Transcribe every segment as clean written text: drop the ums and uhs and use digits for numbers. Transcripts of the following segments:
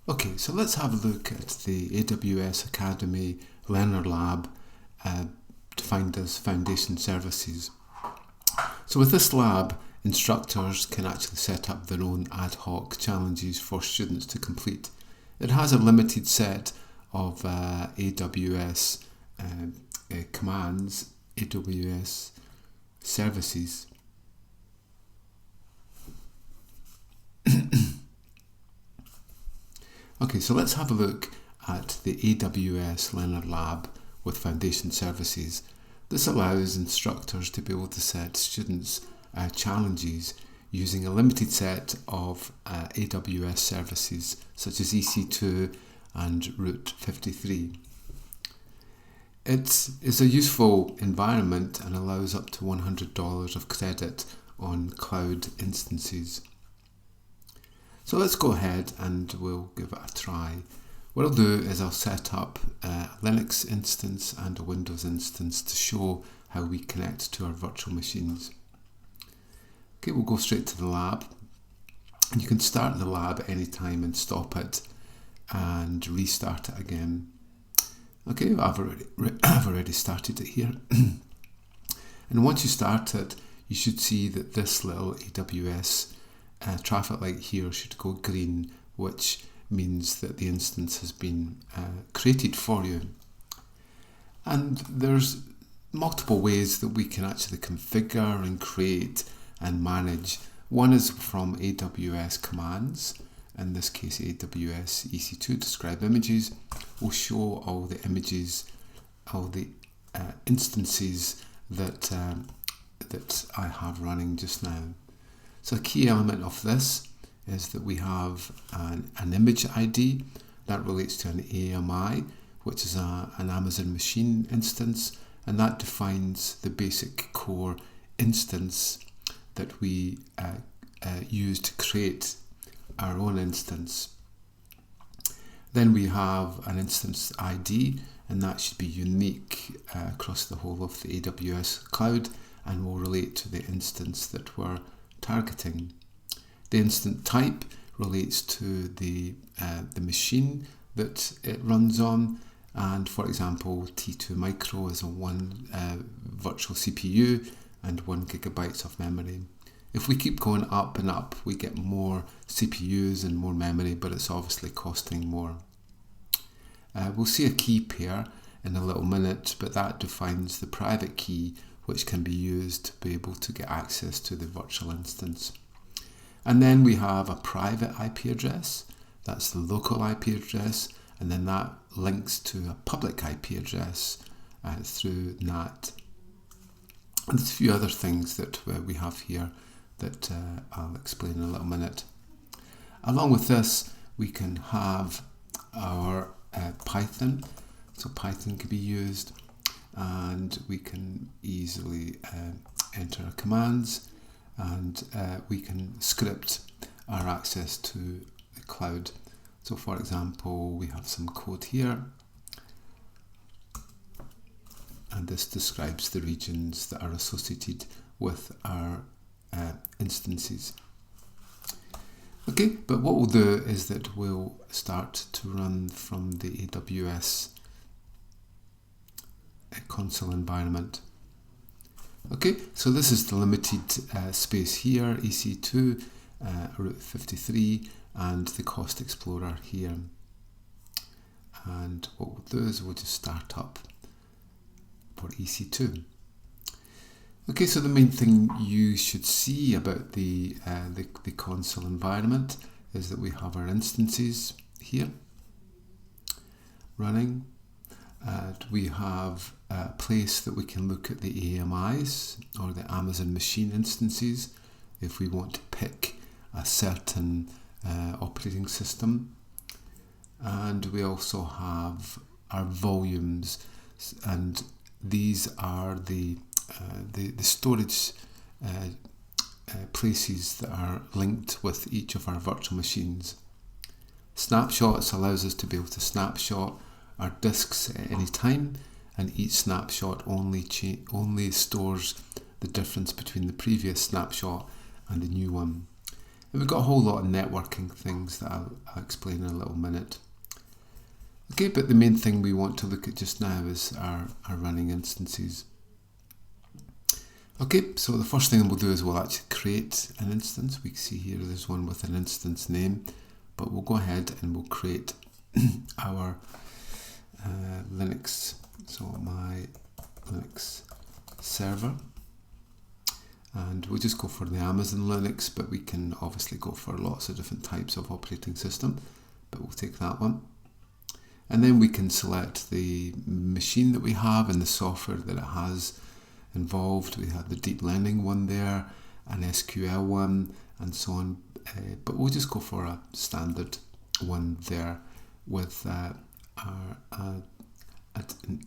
Okay, so let's have a look at the Aws Academy Learner Lab defined as Foundation Services. So with this lab, instructors can actually set up their own ad hoc challenges for students to complete. It has a limited set of AWS commands, AWS services. Okay, so let's have a look at the AWS Learner Lab with Foundation Services. This allows instructors to be able to set students challenges using a limited set of AWS services such as EC2 and Route 53. It is a useful environment and allows up to $100 of credit on cloud instances. So let's go ahead and we'll give it a try. What I'll do is I'll set up a Linux instance and a Windows instance to show how we connect to our virtual machines. Okay, we'll go straight to the lab. And you can start the lab anytime and stop it and restart it again. Okay, I've already started it here. And once you start it, you should see that this little AWS traffic light here should go green, which means that the instance has been created for you. And there's multiple ways that we can actually configure and create and manage. One is from AWS commands. In this case, AWS EC2 describe images will show all the images, all the instances that I have running just now. So a key element of this is that we have an image ID that relates to an AMI, which is an Amazon machine instance, and that defines the basic core instance that we use to create our own instance. Then we have an instance ID, and that should be unique across the whole of the AWS cloud and will relate to the instance that we're targeting. The instant type relates to the machine that it runs on, and for example T2 micro is a one virtual CPU and 1 GB of memory. If we keep going up and up, we get more CPUs and more memory, but it's obviously costing more. We'll see a key pair in a little minute, but that defines the private key which can be used to be able to get access to the virtual instance. And then we have a private IP address, that's the local IP address, and then that links to a public IP address through NAT. And there's a few other things that we have here that I'll explain in a little minute. Along with this, we can have our Python. So Python can be used, and we can easily enter our commands, and we can script our access to the cloud. So for example, we have some code here, and this describes the regions that are associated with our instances. Okay, but what we'll do is that we'll start to run from the AWS console environment. Okay, so this is the limited space here, EC2, Route 53, and the Cost Explorer here. And what we'll do is we'll just start up for EC2. Okay, so the main thing you should see about the console environment is that we have our instances here running. We have a place that we can look at the AMIs or the Amazon machine instances if we want to pick a certain operating system. And we also have our volumes, and these are the storage places that are linked with each of our virtual machines. Snapshots allows us to be able to snapshot our disks at any time, and each snapshot only stores the difference between the previous snapshot and the new one. And we've got a whole lot of networking things that I'll explain in a little minute. Okay, but the main thing we want to look at just now is our running instances. Okay, so the first thing we'll do is we'll actually create an instance. We can see here there's one with an instance name, but we'll go ahead and we'll create our Linux. So my Linux server. And we'll just go for the Amazon Linux, but we can obviously go for lots of different types of operating system, but we'll take that one. And then we can select the machine that we have and the software that it has involved. We have the deep learning one there, an SQL one, and so on. But we'll just go for a standard one there with an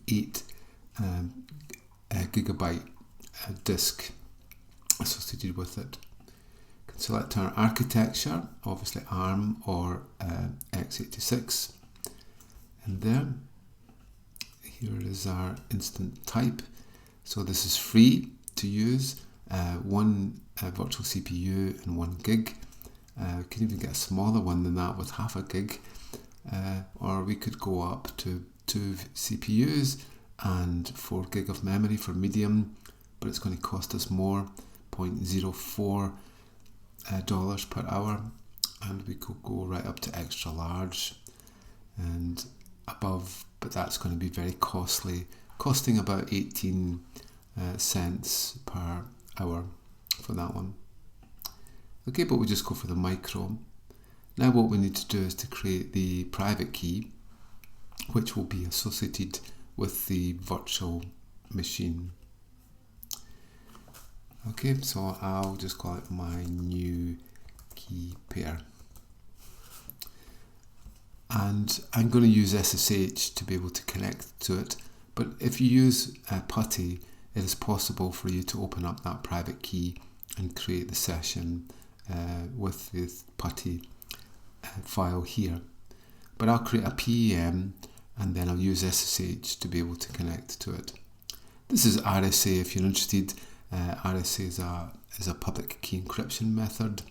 8 gigabyte disk associated with it. We can select our architecture, obviously ARM or x86. And there, here is our instant type. So this is free to use, one virtual CPU and 1 gig. We can even get a smaller one than that with half a gig, or we could go up to 2 CPUs and 4 gig of memory for medium, but it's going to cost us more, $0.04 per hour, and we could go right up to extra large and above, but that's going to be very costly, costing about 18 cents per hour for that one. Okay, but we'll just go for the micro. Now what we need to do is to create the private key, which will be associated with the virtual machine. Okay, so I'll just call it my new key pair. And I'm going to use SSH to be able to connect to it. But if you use PuTTY, it is possible for you to open up that private key and create the session with the PuTTY file here. But I'll create a PEM and then I'll use SSH to be able to connect to it. This is RSA if you're interested. RSA is a public key encryption method,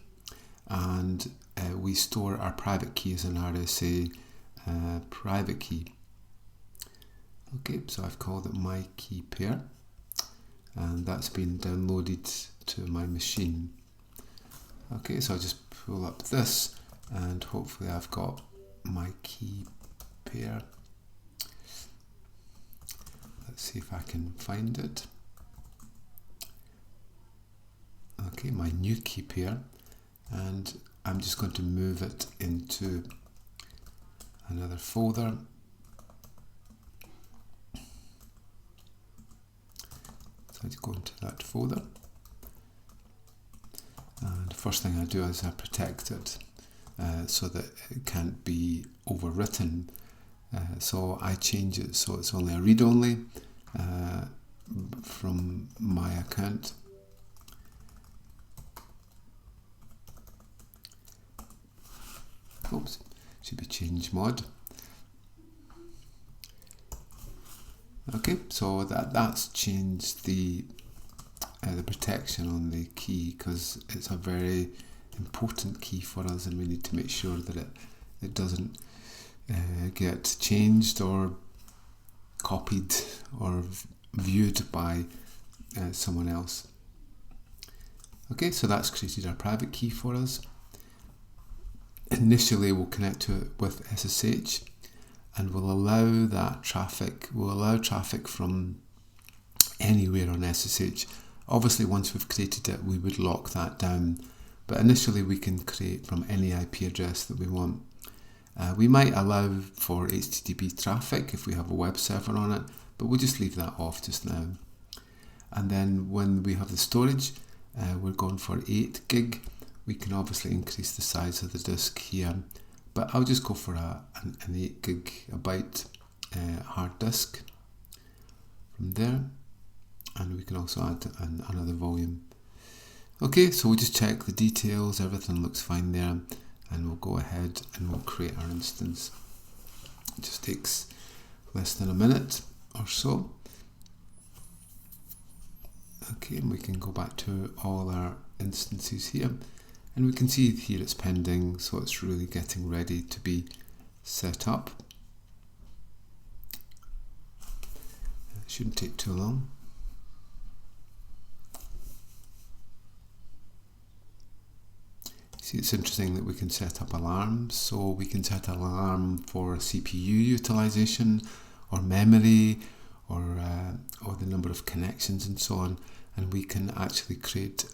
and we store our private key as an RSA private key. Okay, so I've called it my key pair, and that's been downloaded to my machine. Okay, so I'll just pull up this, and hopefully I've got my key pair. Let's see if I can find it. Okay, my new key pair, and I'm just going to move it into another folder. So I go into that folder, and the first thing I do is I protect it so that it can't be overwritten. So I change it so it's only a read-only from my account. Oops, should be change mod. Okay, so that's changed the protection on the key, because it's a very important key for us, and we need to make sure that it doesn't get changed or copied or viewed by someone else. Okay, so that's created our private key for us. Initially we'll connect to it with SSH, and we'll allow that traffic, from anywhere on SSH. Obviously once we've created it we would lock that down, but initially we can create from any IP address that we want. We might allow for HTTP traffic if we have a web server on it, but we'll just leave that off just now. And then when we have the storage, we're going for 8 gig. We can obviously increase the size of the disk here, but I'll just go for an 8 gigabyte hard disk from there, and we can also add another volume. Okay, so we'll just check the details, everything looks fine there, and we'll go ahead and we'll create our instance. It just takes less than a minute or so. Okay, and we can go back to all our instances here. And we can see here it's pending, so it's really getting ready to be set up. It shouldn't take too long. See, it's interesting that we can set up alarms. So we can set an alarm for CPU utilization, or memory, or the number of connections and so on. And we can actually create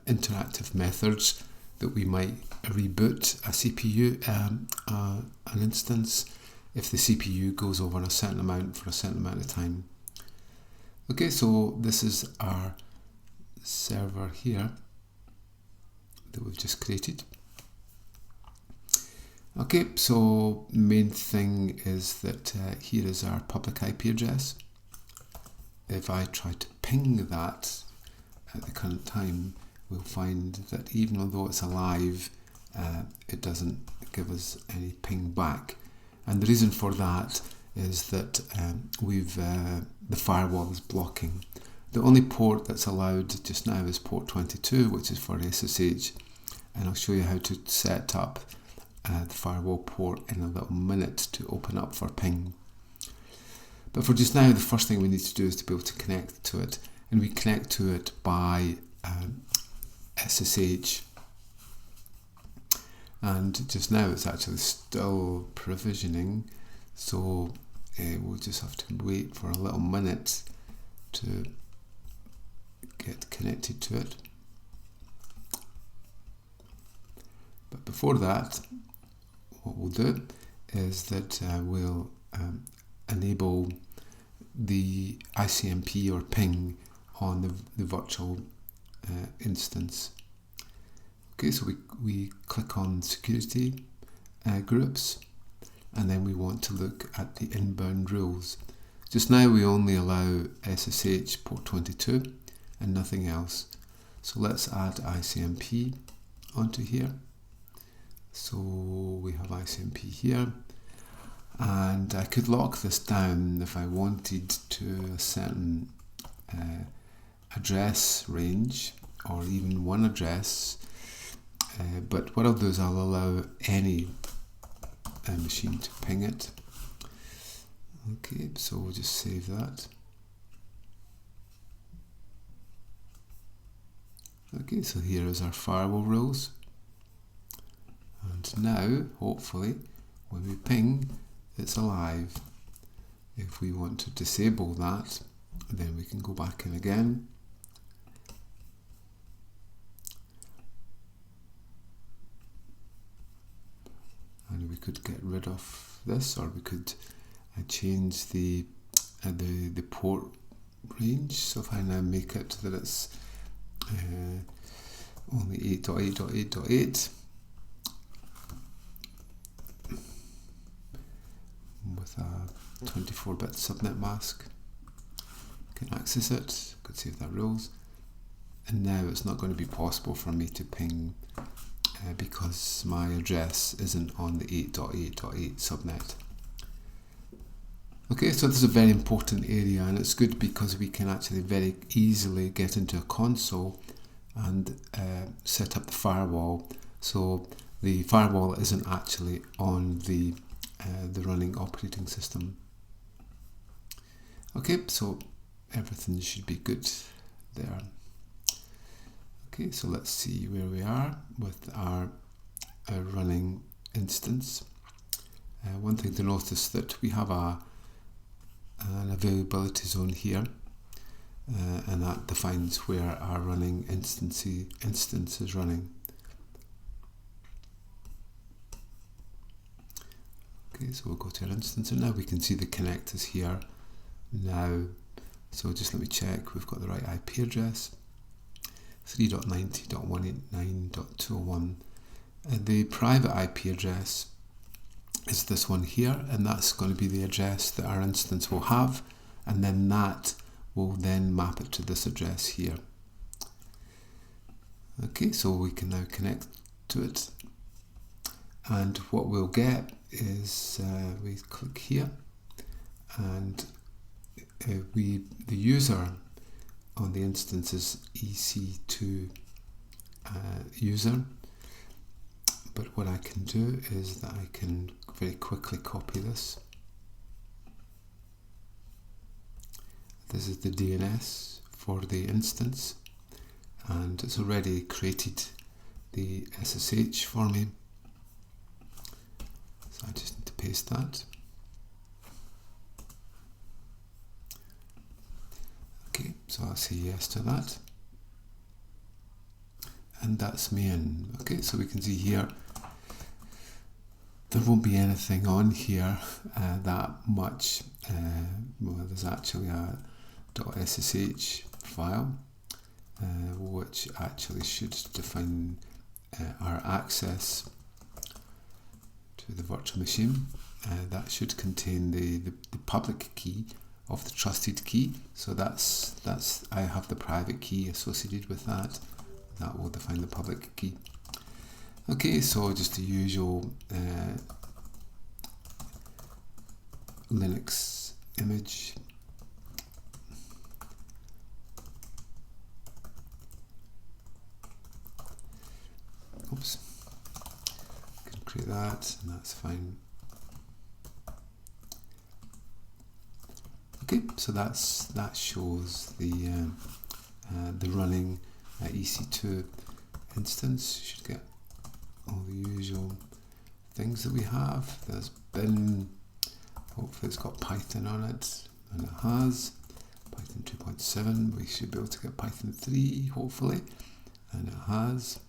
interactive methods that we might reboot a CPU, an instance, if the CPU goes over a certain amount for a certain amount of time. Okay, so this is our server here that we've just created. Okay, so the main thing is that here is our public IP address. If I try to ping that at the current time, we'll find that even though it's alive, it doesn't give us any ping back. And the reason for that is that the firewall is blocking. The only port that's allowed just now is port 22, which is for SSH, and I'll show you how to set up the firewall port in a little minute to open up for ping. But for just now, the first thing we need to do is to be able to connect to it, and we connect to it by SSH. And just now it's actually still provisioning, so we'll just have to wait for a little minute to get connected to it. But before that, what we'll do is that we'll enable the Icmp or ping on the virtual instance. Okay, so we click on security groups, and then we want to look at the inbound rules. Just now we only allow SSH port 22 and nothing else. So let's add Icmp onto here. So we have Icmp here, and I could lock this down if I wanted to a certain address range, or even one address, but what I'll do is I'll allow any machine to ping it. Okay, so we'll just save that. Okay, so here is our firewall rules. And now, hopefully, when we ping, it's alive. If we want to disable that, then we can go back in again. And we could get rid of this, or we could change the port range. So if I now make it that it's only 8.8.8.8 with a 24-bit subnet mask, can access it, could save that rules, and now it's not going to be possible for me to ping because my address isn't on the 8.8.8 subnet. Okay, so this is a very important area, and it's good because we can actually very easily get into a console and set up the firewall. So the firewall isn't actually on the running operating system. Okay, so everything should be good there. Okay, so let's see where we are with our running instance. One thing to notice that we have an availability zone here, and that defines where our running instance is running. Okay, so we'll go to our instance, and now we can see the connectors here now. So just let me check we've got the right IP address, 3.90.189.201. The private IP address is this one here, and that's going to be the address that our instance will have, and then that will then map it to this address here. Okay, so we can now connect to it, and what we'll get is we click here, and the user on the instance is EC2 user. But what I can do is that I can very quickly copy this. This is the DNS for the instance, and it's already created the SSH for me. So I just need to paste that. Okay, so I'll say yes to that. And that's me in. Okay, so we can see here there won't be anything on here that much. Well, there's actually a .ssh file which actually should define our access to the virtual machine. That should contain the public key of the trusted key. So that's I have the private key associated with that. That will define the public key. Okay, so just the usual Linux image. Oops. I can create that, and that's fine. Okay, so that shows the running EC2 instance. You should get all the usual things that we have. There's bin, hopefully it's got Python on it, and it has Python 2.7. We should be able to get Python 3 hopefully, and it has.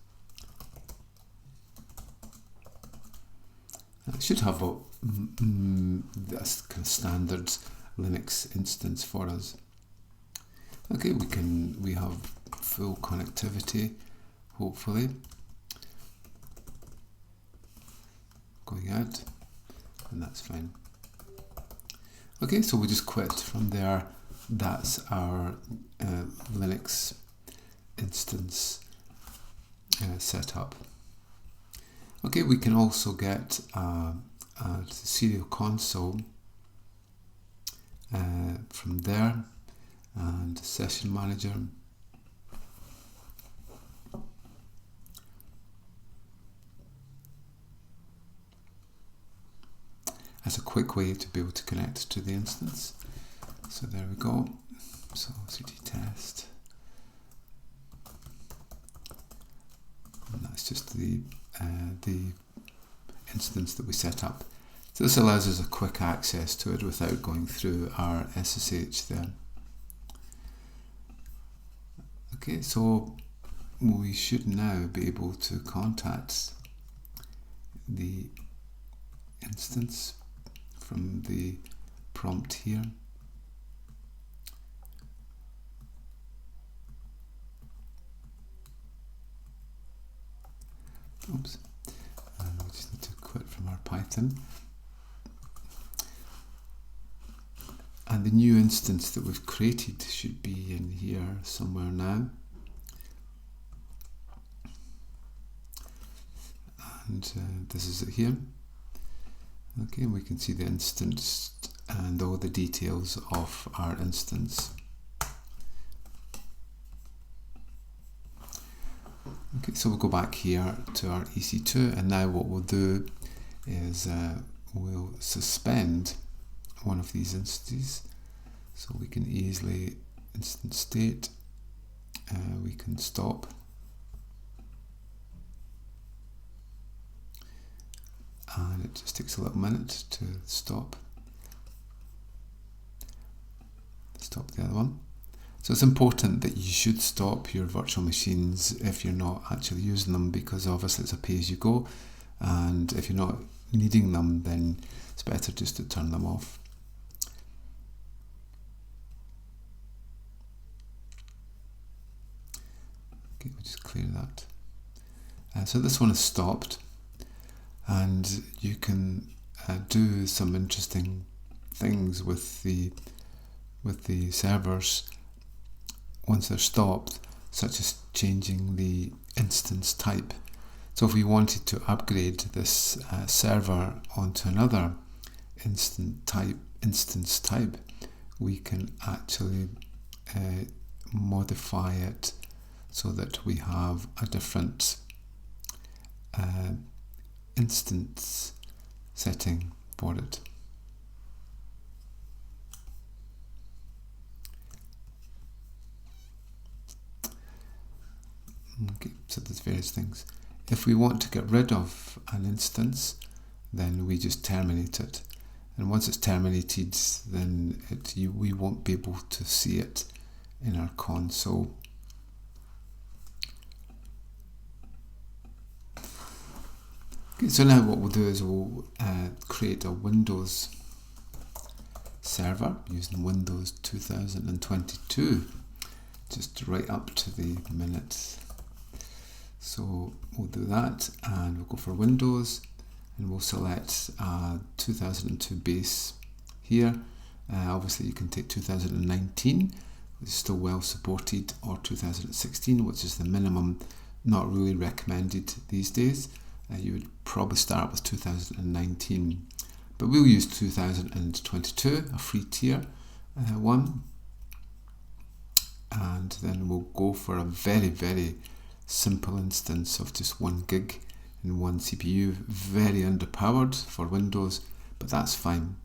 It should have this kind of standard Linux instance for us. Okay, we have full connectivity hopefully going out, and that's fine. Okay, so we just quit from there. That's our Linux instance set up. Okay, we can also get a serial console from there, and session manager. That's a quick way to be able to connect to the instance. So there we go. So cd test, and that's just the instance that we set up. So this allows us a quick access to it without going through our SSH there. Okay, so we should now be able to contact the instance from the prompt here. Oops, and we just need to quit from our Python. And the new instance that we've created should be in here somewhere now. And this is it here. Okay, we can see the instance and all the details of our instance. Okay, so we'll go back here to our EC2, and now what we'll do is we'll suspend one of these instances, so we can easily instant state, we can stop, and it just takes a little minute to stop the other one. So it's important that you should stop your virtual machines if you're not actually using them, because obviously it's a pay-as-you-go, and if you're not needing them, then it's better just to turn them off. Okay, we'll just clear that. So this one is stopped, and you can do some interesting things with the servers once they're stopped, such as changing the instance type. So if we wanted to upgrade this server onto another instance type, we can actually modify it so that we have a different instance setting for it. Okay, so there's various things. If we want to get rid of an instance, then we just terminate it. And once it's terminated, then we won't be able to see it in our console. Okay, so now what we'll do is we'll create a Windows server using Windows 2022, just right up to the minute. So we'll do that, and we'll go for Windows, and we'll select 2002 base here. Obviously you can take 2019, which is still well supported, or 2016, which is the minimum, not really recommended these days. You would probably start with 2019, but we'll use 2022, a free tier one, and then we'll go for a very simple instance of just 1 gig and 1 CPU, very underpowered for Windows, but that's fine.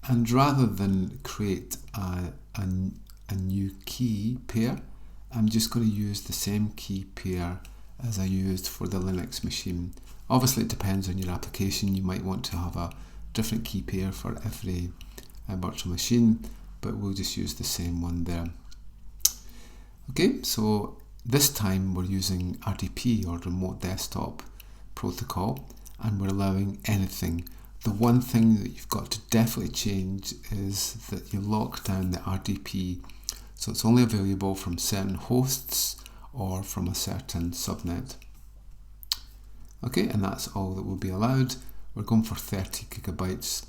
And rather than create a new key pair, I'm just going to use the same key pair as I used for the Linux machine. Obviously it depends on your application, you might want to have a different key pair for every virtual machine, but we'll just use the same one there. Okay, so this time we're using RDP, or Remote Desktop Protocol, and we're allowing anything. The one thing that you've got to definitely change is that you lock down the RDP, so it's only available from certain hosts or from a certain subnet. Okay, and that's all that will be allowed. We're going for 30 gigabytes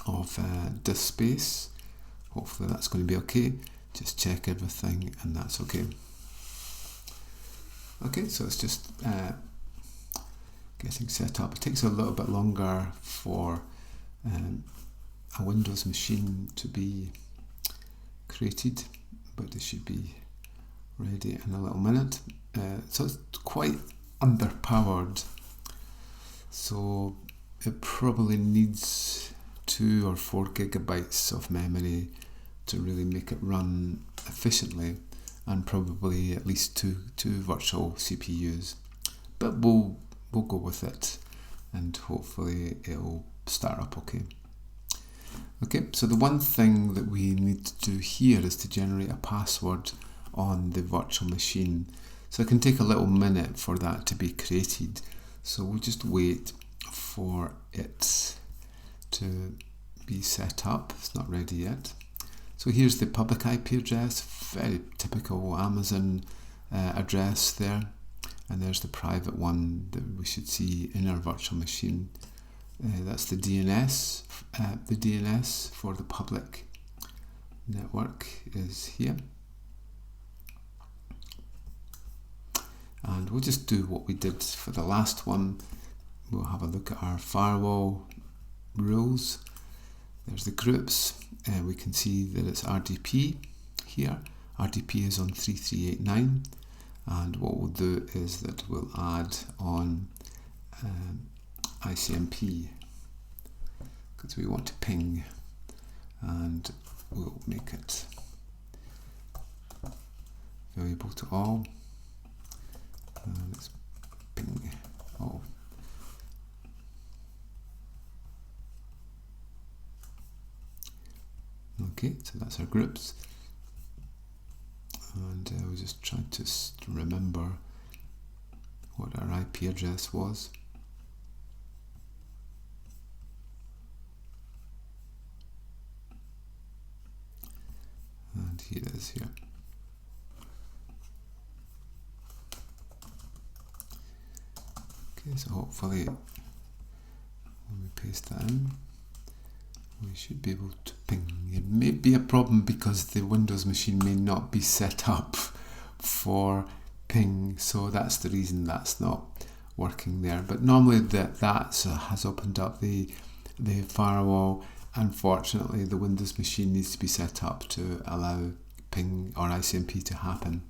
of disk space. Hopefully that's going to be okay. Just check everything and that's okay. Okay, so it's just getting set up. It takes a little bit longer for a Windows machine to be created, but it should be ready in a little minute. So it's quite underpowered, so it probably needs 2 or 4 gigabytes of memory to really make it run efficiently, and probably at least two virtual CPUs, but we'll go with it and hopefully it'll start up okay. Okay, so the one thing that we need to do here is to generate a password on the virtual machine. So it can take a little minute for that to be created, so we'll just wait for it to be set up. It's not ready yet. So here's the public IP address, very typical Amazon address there, and there's the private one that we should see in our virtual machine. That's the DNS. The DNS for the public network is here. And we'll just do what we did for the last one. We'll have a look at our firewall rules. There's the groups. We can see that it's RDP here. RDP is on 3389. And what we'll do is that we'll add on Icmp, because we want to ping, and we'll make it available to all. Let's ping all. Okay, so that's our groups, and we'll just try to remember what our IP address was. And here it is here. Okay, so hopefully when we paste that in, we should be able to ping. It may be a problem because the Windows machine may not be set up for ping, so that's the reason that's not working there. But normally that has opened up the firewall. Unfortunately, the Windows machine needs to be set up to allow ping or Icmp to happen.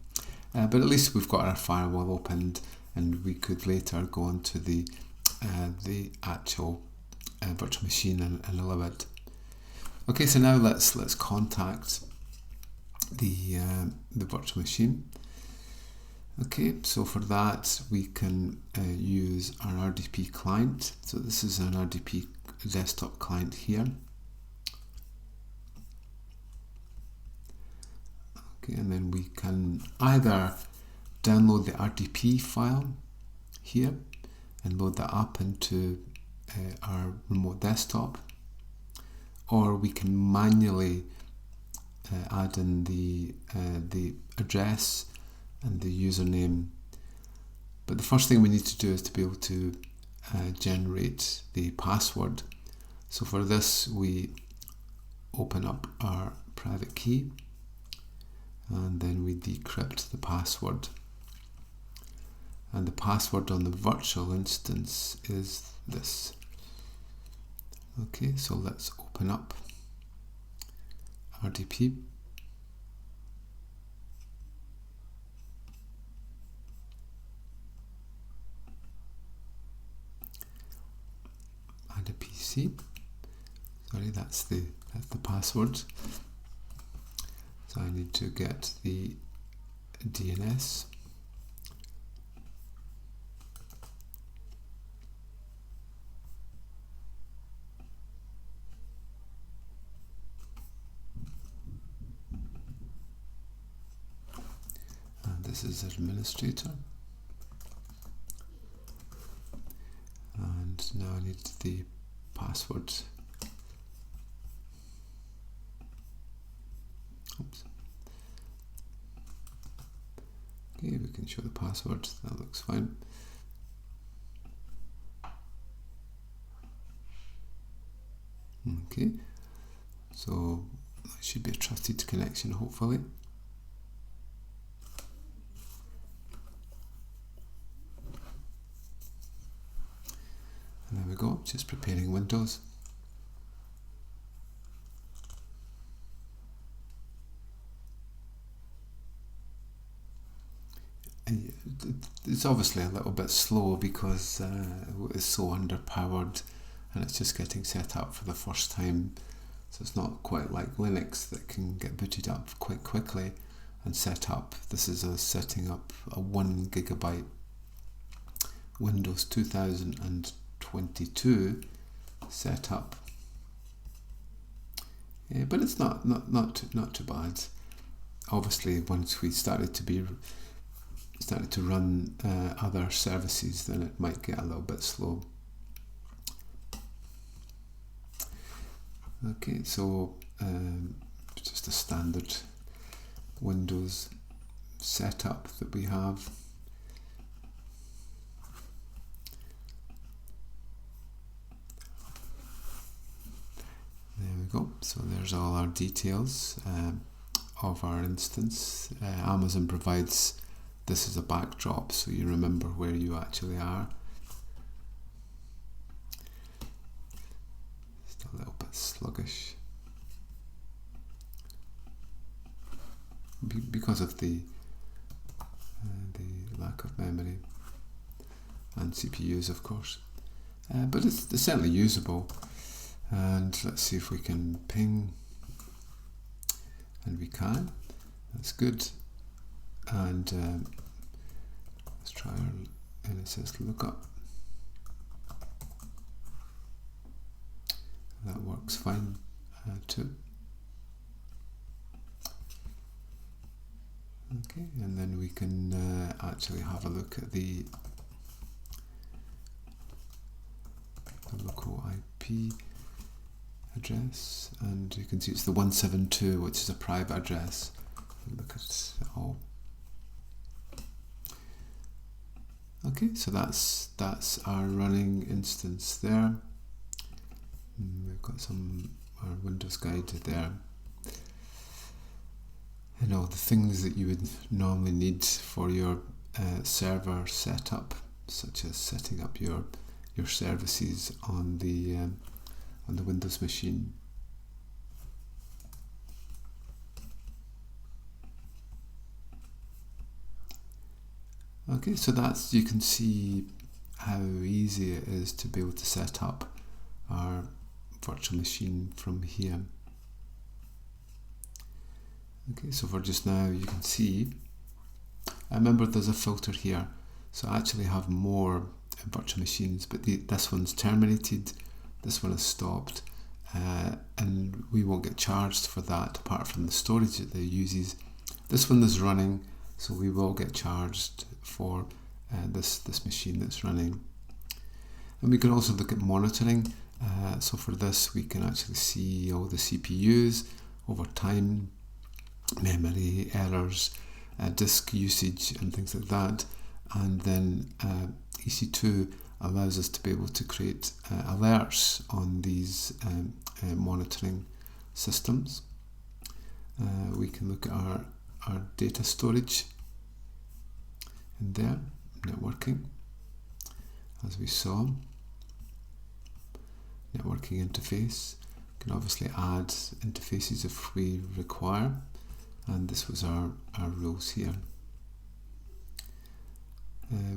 but at least we've got our firewall opened, and we could later go on to the actual virtual machine in a little bit. Okay, so now let's contact the virtual machine. Okay, so for that we can use our RDP client. So this is an RDP desktop client here. Okay, and then we can either download the RDP file here and load that up into our remote desktop, or we can manually add in the address and the username. But the first thing we need to do is to be able to generate the password. So for this we open up our private key and then we decrypt the password. And the password on the virtual instance is this. Okay, so let's open up RDP. Add a PC. Sorry, that's the password. So I need to get the DNS. And this is administrator. And now I need the password. Oops. Okay, we can show the password. That looks fine. Okay, so that should be a trusted connection, hopefully. And there we go, just preparing Windows. And it's obviously a little bit slow because it's so underpowered and it's just getting set up for the first time. So it's not quite like Linux that can get booted up quite quickly and set up. This is setting up a 1 gigabyte Windows 2022 setup. Yeah, but it's not too bad. Obviously, once we started to run other services, then it might get a little bit slow. Okay, so just a standard Windows setup that we have. There we go. So there's all our details of our instance. Amazon provides this as a backdrop so you remember where you actually are. Just a little bit sluggish because of the lack of memory and CPUs, of course, but it's certainly usable. And let's see if we can ping, and we can. That's good. And let's try our NSS lookup. That works fine too. Okay, and then we can actually have a look at the local IP address, and you can see it's the 172, which is a private address. Look at it all. Okay, so that's our running instance there. We've got our Windows guide there. You know, the things that you would normally need for your server setup, such as setting up your services on the Windows machine. Okay, so that's, you can see how easy it is to be able to set up our virtual machine from here. Okay, so for just now you can see, remember there's a filter here, so I actually have more virtual machines, but this one's terminated, this one is stopped, and we won't get charged for that apart from the storage that it uses. This one is running, so we will get charged for this machine that's running. And we can also look at monitoring. So for this we can actually see all the CPUs over time, memory errors, disk usage and things like that. And then EC2 allows us to be able to create alerts on these monitoring systems. We can look at our data storage in there, networking, as we saw. Networking interface, can obviously add interfaces if we require, and this was our rules here.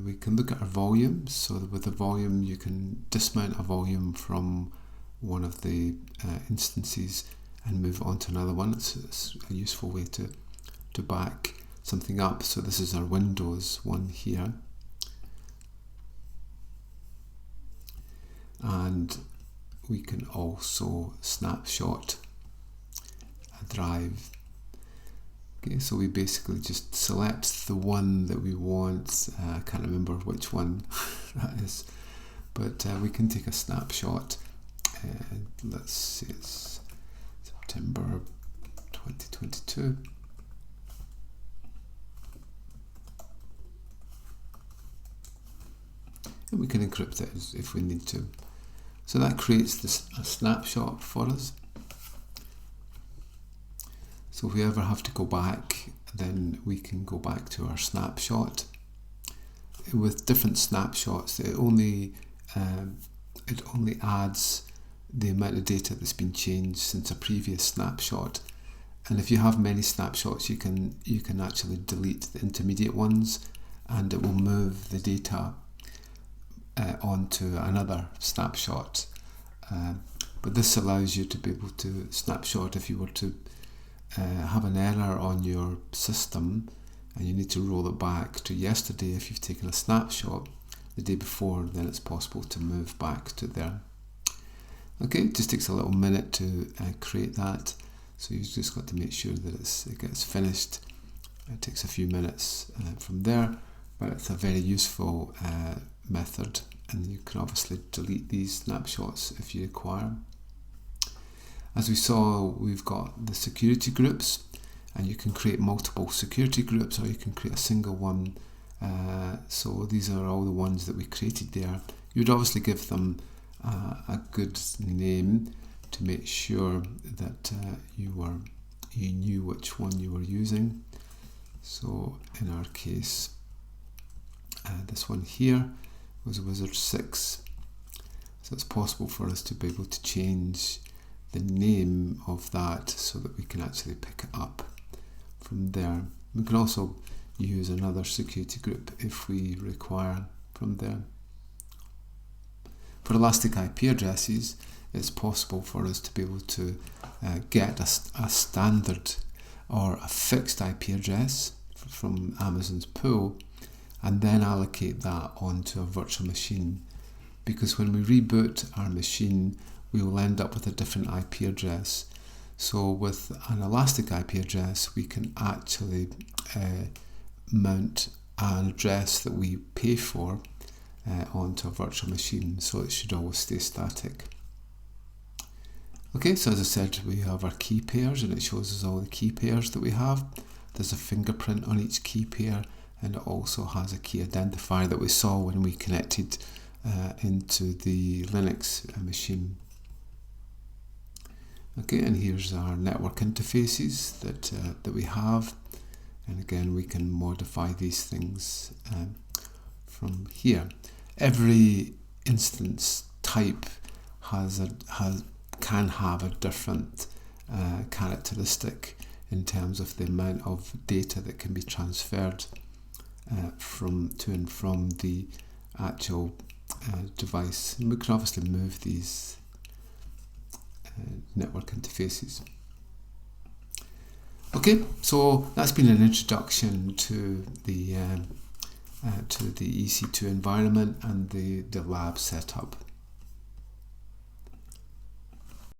We can look at our volumes, so with the volume you can dismount a volume from one of the instances and move on to another one. It's a useful way to back something up. So this is our Windows one here, and we can also snapshot a drive. Okay, so we basically just select the one that we want. I can't remember which one that is, but we can take a snapshot. Let's see, it's September 2022. And we can encrypt it if we need to. So that creates a snapshot for us. So if we ever have to go back, then we can go back to our snapshot. With different snapshots, it only adds the amount of data that's been changed since a previous snapshot. And if you have many snapshots, you can actually delete the intermediate ones, and it will move the data onto another snapshot. But this allows you to be able to snapshot if you were to have an error on your system and you need to roll it back to yesterday. If you've taken a snapshot the day before, then it's possible to move back to there. Okay, it just takes a little minute to create that, so you've just got to make sure that it gets finished. It takes a few minutes from there, but it's a very useful method, and you can obviously delete these snapshots if you require. As we saw, we've got the security groups, and you can create multiple security groups, or you can create a single one. So these are all the ones that we created there. You'd obviously give them a good name to make sure that you knew which one you were using. So in our case, this one here was Wizard 6. So it's possible for us to be able to change the name of that so that we can actually pick it up from there. We can also use another security group if we require from there. For elastic IP addresses, it's possible for us to be able to get a standard or a fixed IP address from Amazon's pool, and then allocate that onto a virtual machine, because when we reboot our machine, we will end up with a different IP address. So with an elastic IP address, we can actually mount an address that we pay for onto a virtual machine, so it should always stay static. Okay, so as I said, we have our key pairs, and it shows us all the key pairs that we have. There's a fingerprint on each key pair, and it also has a key identifier that we saw when we connected into the Linux machine. Okay, and here's our network interfaces that we have, and again we can modify these things from here. Every instance type can have a different characteristic in terms of the amount of data that can be transferred. to and from the actual device. And we can obviously move these network interfaces. Okay, so that's been an introduction to the EC2 environment and the lab setup.